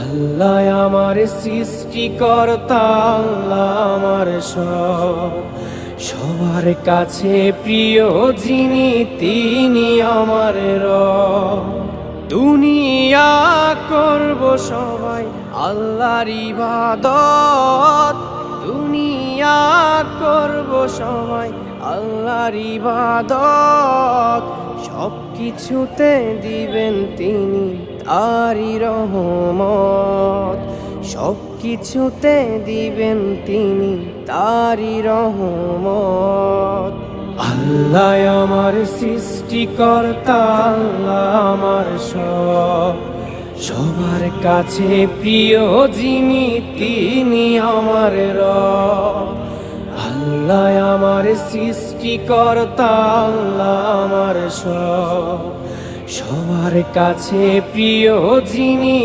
আল্লাহ আমার সৃষ্টিকর্তা, আল্লাহ আমার সব, সবার কাছে প্রিয় যিনি তিনি আমার রব। দুনিয়া করব সবাই আল্লাহর ইবাদত, দুনিয়া করব সবাই আল্লাহর ইবাদত, সব কিছুতে দিবেন তিনি তারই রহমত, সব কিছুতে দিবেন তিনি তারই রহমত। আল্লাহ আমার সৃষ্টিকর্তা, আল্লাহ আমার সব, সবার কাছে প্রিয় যিনি তিনি আমার রব। আল্লাহ আমার সৃষ্টিকর্তা, আল্লাহ আমার সব, সবার কাছে প্রিয় যিনি